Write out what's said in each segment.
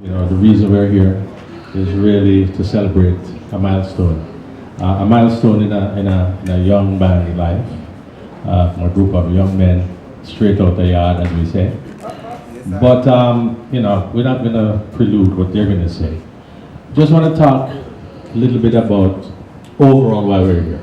The reason we're here is really to celebrate a milestone. A milestone in a young man's life, from a group of young men straight out the yard, as we say. But, we're not going to prelude what they're going to say. Just want to talk a little bit about overall why we're here.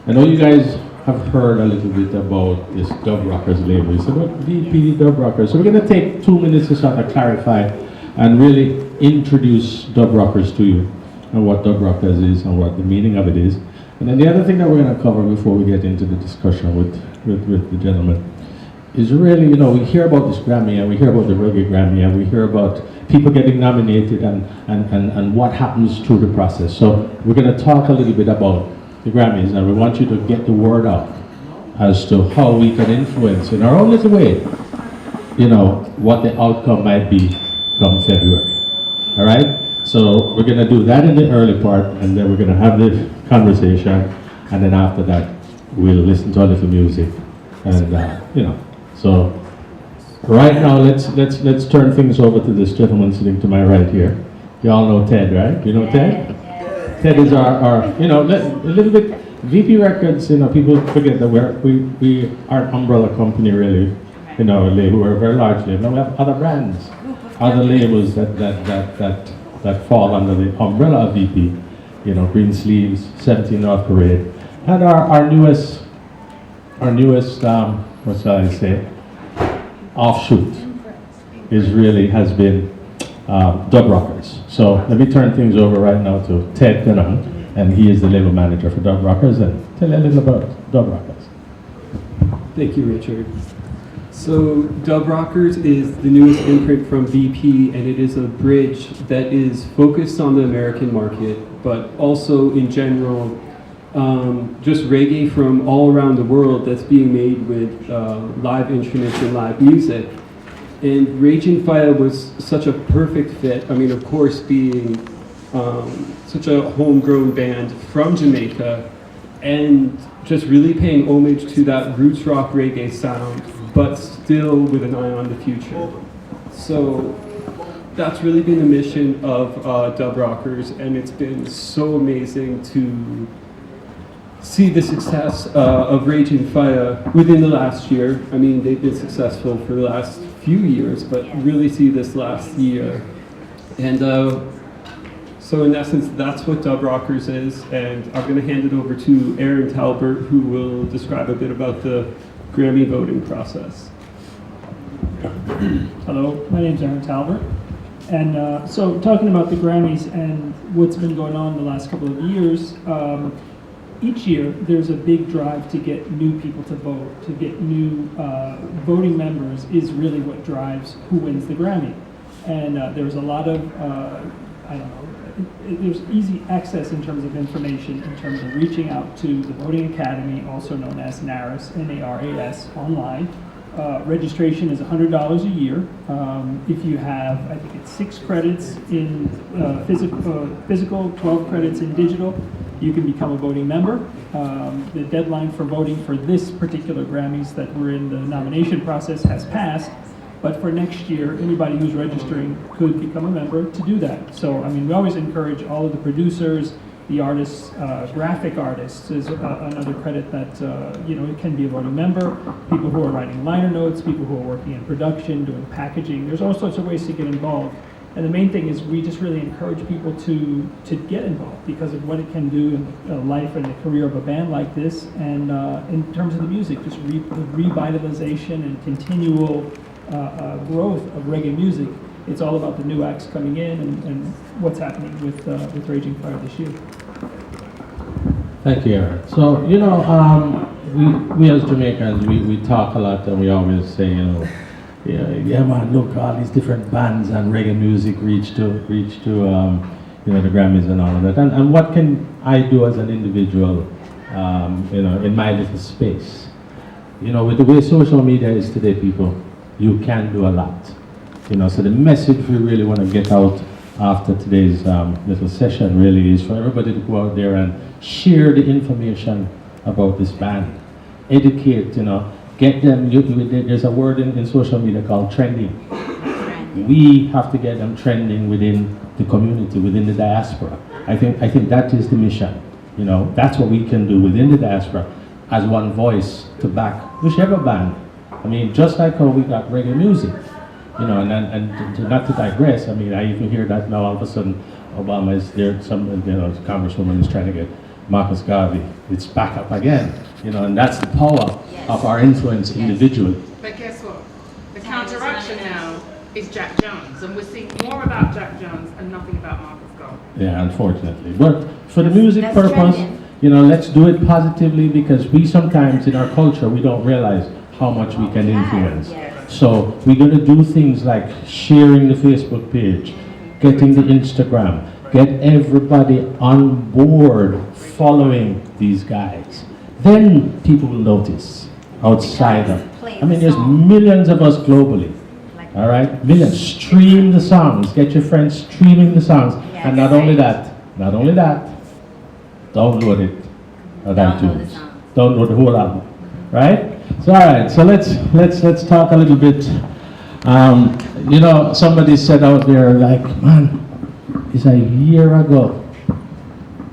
I know you guys have heard a little bit about this Dub Rockers label. It's about VP Dub Rockers. So we're going to take 2 minutes to sort of clarify and really introduce Dub Rockers to you and what Dub Rockers is and what the meaning of it is. And then the other thing that we're going to cover before we get into the discussion with the gentleman is really, we hear about this Grammy and we hear about the Reggae Grammy and we hear about people getting nominated and what happens through the process. So we're going to talk a little bit about the Grammys and we want you to get the word out as to how we can influence in our own little way, what the outcome might be come February. All right? So we're going to do that in the early part, and then we're going to have the conversation, and then after that, we'll listen to a little music, and So right now, let's turn things over to this gentleman sitting to my right here. You all know Ted, right? You know Ted? Ted is our a little bit. VP Records, people forget that we are an umbrella company, really. Label. We're a very large label. And we have other brands, other labels that fall under the umbrella of VP. Green Sleeves, 17 North Parade, and our newest, what shall I say, offshoot has been Dub Rockers. So let me turn things over right now to Ted Penham, and he is the label manager for Dub Rockers, and tell you a little about Dub Rockers. Thank you, Richard. So Dub Rockers is the newest imprint from VP, and it is a bridge that is focused on the American market, but also in general, just reggae from all around the world that's being made with live instruments and live music. And Raging Fyah was such a perfect fit. I mean, of course, being such a homegrown band from Jamaica, and just really paying homage to that roots rock reggae sound, but still with an eye on the future. So that's really been the mission of Dub Rockers, and it's been so amazing to see the success of Raging Fyah within the last year. I mean, they've been successful for the last few years, but really see this last year. And so in essence, that's what Dub Rockers is, and I'm going to hand it over to Aaron Talbert, who will describe a bit about the Grammy voting process. Hello, my name is Aaron Talbert, and so talking about the Grammys and what's been going on the last couple of years, each year there's a big drive to get new people to vote, to get new voting members is really what drives who wins the Grammy. And there's a lot of, there's easy access in terms of information, in terms of reaching out to the Voting Academy, also known as NARAS, N-A-R-A-S, online. Registration is $100 a year. If you have, I think it's 6 credits in physical, 12 credits in digital, you can become a voting member. The deadline for voting for this particular Grammys that we're in the nomination process has passed, but for next year, anybody who's registering could become a member to do that. So, I mean, we always encourage all of the producers, the artists, graphic artists is another credit that, it can be a voting member, people who are writing liner notes, people who are working in production, doing packaging. There's all sorts of ways to get involved. And the main thing is we just really encourage people to get involved because of what it can do in the life and the career of a band like this. And in terms of the music, just the revitalization and continual growth of reggae music. It's all about the new acts coming in and what's happening with Raging Fyah this year. Thank you, Aaron. So, we as Jamaicans, we talk a lot and we always say, yeah man, look, all these different bands and reggae music reach to the Grammys and all of that. And what can I do as an individual, in my little space? With the way social media is today, people, you can do a lot. So the message we really want to get out after today's little session really is for everybody to go out there and share the information about this band. Educate, get them, there's a word in social media called trending. we have to get them trending within the community, within the diaspora. I think that is the mission. You know, that's what we can do within the diaspora as one voice to back whichever band. I mean, just like how we got reggae music, you know, and not to digress, I mean, I even hear that now all of a sudden Obama is there, some, you know, congresswoman is trying to get Marcus Garvey. It's back up again, you know, and that's the power of our influence individually. But guess what? The counteraction now is Jack Jones, and we're seeing more about Jack Jones and nothing about Marcus Garvey. Yeah, unfortunately. But for the music That's purpose, trending. you know, let's do it positively, because we sometimes in our culture, we don't realize how much we can influence. Yes. So we're going to do things like sharing the Facebook page, getting the Instagram, get everybody on board following these guys. Then people will notice outside of. I mean, there's millions of us globally. All right, millions. Stream the songs. Get your friends streaming the songs, and not only that, download it on iTunes. Download the whole album, right? So all right, so let's talk a little bit. You know, somebody said out there, like, man, it's a year ago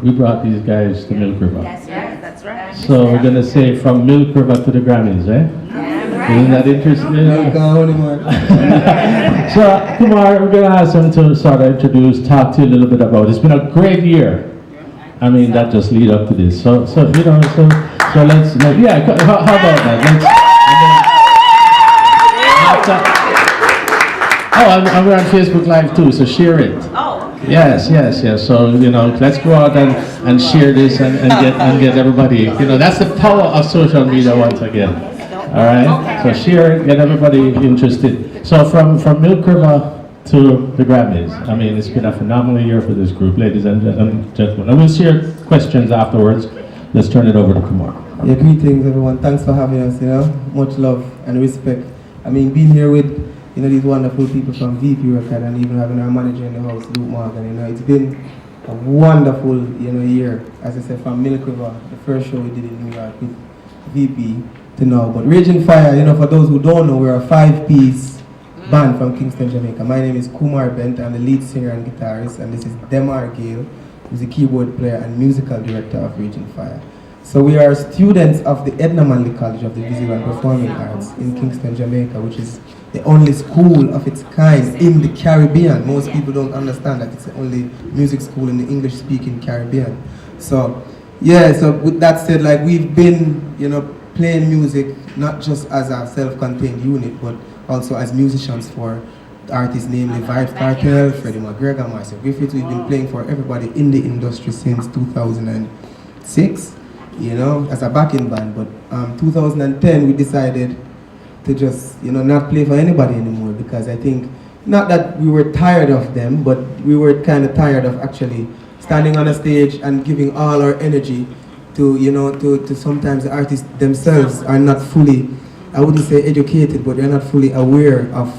we brought these guys to Milk River. That's right. That's right. So we're gonna say from Milk River to the Grammys, eh? Isn't that interesting? So, Kumar, we're going to ask him to sort of talk to you a little bit about it. It's been a great year. I mean, that just lead up to this. So you know, so let's, yeah, how about that? I'm on Facebook Live too, so share it. Oh. Yes. So, you know, let's go out and share this and get everybody, you know, that's the power of social media once again. All right, so share it, get everybody interested. So from Milk River to the Grammys, I mean, it's been a phenomenal year for this group, ladies and gentlemen. And we'll share questions afterwards. Let's turn it over to Kumar. Yeah, greetings everyone. Thanks for having us, you know. Much love and respect. I mean, being here with, you know, these wonderful people from VP Record and even having our manager in the house, Luke Morgan, you know, it's been a wonderful, you know, year. As I said, from Milk River, the first show we did in New York with VP, to know. But Raging Fyah, you know, for those who don't know, we're a 5-piece band from Kingston, Jamaica. My name is Kumar Bent. I'm the lead singer and guitarist, and this is Demar Gale, who's the keyboard player and musical director of Raging Fyah. So we are students of the Edna Manley College of the Visual and Performing Arts in Kingston, Jamaica, which is the only school of its kind in the Caribbean. Most people don't understand that it's the only music school in the English-speaking Caribbean. So, yeah, so with that said, like, we've been, you know, playing music not just as a self-contained unit, but also as musicians for artists namely Vibes Cartel, Freddie McGregor, Marcel Griffith. We've been playing for everybody in the industry since 2006, you know, as a backing band. But 2010 we decided to just, you know, not play for anybody anymore, because I think, not that we were tired of them, but we were kind of tired of actually standing on a stage and giving all our energy to, you know, to sometimes the artists themselves are not fully, I wouldn't say educated, but they're not fully aware of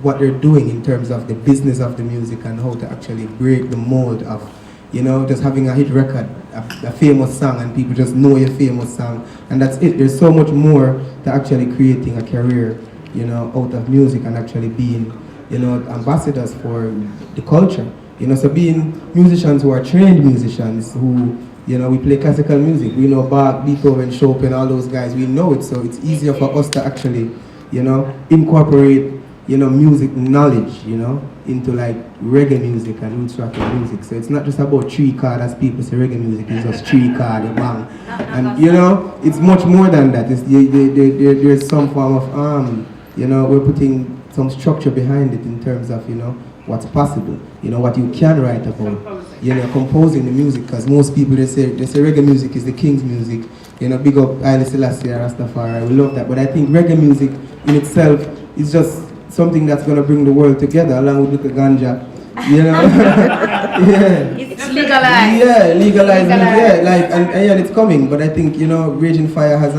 what they're doing in terms of the business of the music and how to actually break the mold of, you know, just having a hit record, a famous song, and people just know your famous song, and that's it. There's so much more to actually creating a career, you know, out of music and actually being, you know, ambassadors for the culture. You know, so being musicians who are trained musicians who, you know, we play classical music. We know Bach, Beethoven, Chopin, all those guys. We know it, so it's easier for us to actually, you know, incorporate, you know, music knowledge, you know, into like reggae music and roots rock music. So it's not just about 3-chord, as people say reggae music is just 3-chord, bang. And, you know, it's much more than that. It's, there's some form of, you know, we're putting some structure behind it in terms of, you know, what's possible, you know, what you can write about. You know, composing the music, because most people, they say reggae music is the king's music. You know, big up Haile Selassie, Rastafari, we love that. But I think reggae music in itself is just something that's going to bring the world together, along with the ganja. You know? Yeah. It's legalized. Yeah, legalized. Yeah, like, and it's coming. But I think, you know, Raging Fyah has,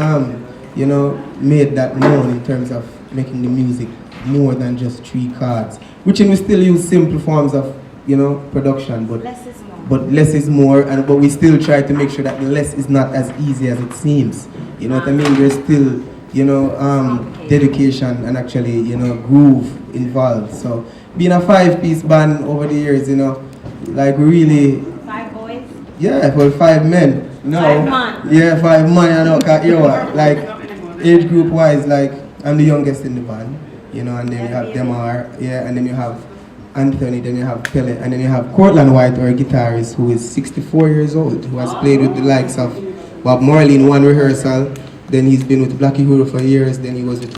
you know, made that known in terms of making the music more than just 3 chords. Which we still use simple forms of, you know, production, but less is more, but we still try to make sure that the less is not as easy as it seems. You know what I mean? There's still, you know, dedication and actually, you know, groove involved. So being a 5-piece band over the years, you know, like we really 5 boys? yeah, well 5 men. No. 5 months. Yeah, 5 months, you know, 'cause, you know what, like age group wise, like I'm the youngest in the band, you know, and then you have Demar, yeah, and then you have Anthony, then you have Pele, and then you have Cortland White, our guitarist, who is 64 years old, who has played with the likes of Bob Marley in one rehearsal, then he's been with Blackie Huru for years, then he was with